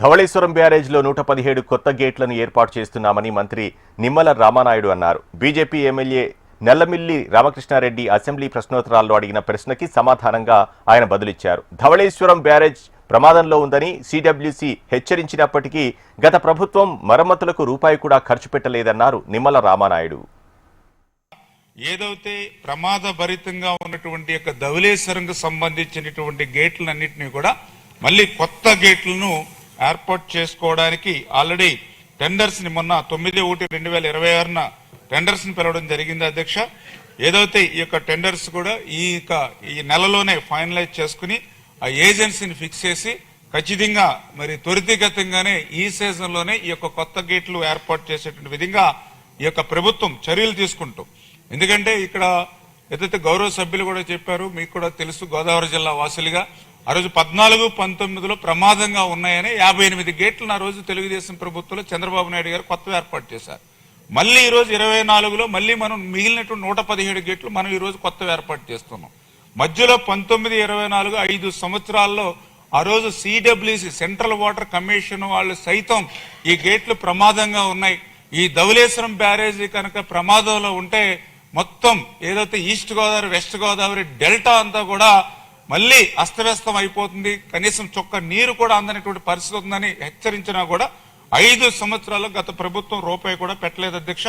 ధవళేశ్వరం బ్యారేజ్లో 117 కొత్త గేట్లను ఏర్పాటు చేస్తున్నామని మంత్రి నిమ్మల రామానాయుడు అన్నారు. BJP MLA Nallamilli Ramakrishna Reddy assembly ప్రశ్నోత్తరాల్లో అడిగిన ప్రశ్నకి సమాధానంగా ఆయన బదులిచ్చారు. ధవళేశ్వరం బ్యారేజ్ ప్రమాదంలో ఉందని సిడబ్ల్యూసీ హెచ్చరించినప్పటికీ గత ప్రభుత్వం మరమ్మతులకు రూపాయి కూడా ఖర్చు పెట్టలేదన్నారు నిమ్మల రామానాయుడు. ఏదైతే ప్రమాదభరితంగా ఉన్నటువంటి యొక్క ధవళేశ్వరంకు సంబంధించినటువంటి గేట్లన్నింటినీ కూడా మళ్ళీ కొత్త గేట్లను ఏర్పాటు చేసుకోవడానికి ఆల్రెడీ టెండర్స్ ని మొన్న 9/1/2026 టెండర్స్ ని పిలవడం జరిగింది అధ్యక్ష. ఏదైతే ఈ యొక్క టెండర్స్ కూడా ఈ నెలలోనే ఫైనలైజ్ చేసుకుని ఆ ఏజెన్సీని ఫిక్స్ చేసి ఖచ్చితంగా మరి త్వరితగతంగానే ఈ సీజన్ లోనే ఈ యొక్క కొత్త గేట్లు ఏర్పాటు చేసేటువంటి విధంగా ఈ యొక్క ప్రభుత్వం చర్యలు తీసుకుంటాం. ఎందుకంటే ఇక్కడ ఏదైతే గౌరవ సభ్యులు కూడా చెప్పారు, మీకు కూడా తెలుసు, గోదావరి జిల్లా వాసులుగా ఆ రోజు 14-19లో ప్రమాదంగా ఉన్నాయని 58 గేట్లను ఆ రోజు తెలుగుదేశం ప్రభుత్వంలో చంద్రబాబు నాయుడు గారు కొత్తగా ఏర్పాటు చేశారు. మళ్ళీ ఈ రోజు 24లో మళ్ళీ మనం మిగిలినటువంటి 117 గేట్లు మనం ఈ రోజు కొత్తగా ఏర్పాటు చేస్తున్నాం. మధ్యలో 19-24 5 సంవత్సరాల్లో ఆ రోజు సిడబ్ల్యూసి సెంట్రల్ వాటర్ కమిషన్ వాళ్ళు సైతం ఈ గేట్లు ప్రమాదంగా ఉన్నాయి, ఈ ధవళేశ్వరం బ్యారేజీ కనుక ప్రమాదంలో ఉంటే మొత్తం ఏదైతే east Godavari west Godavari delta అంతా కూడా మళ్ళీ అస్తవ్యస్తం అయిపోతుంది, కనీసం చొక్క నీరు కూడా అందనటువంటి పరిస్థితి ఉందని హెచ్చరించినా కూడా 5 సంవత్సరాల్లో గత ప్రభుత్వం రూపాయి కూడా పెట్టలేదు అధ్యక్ష.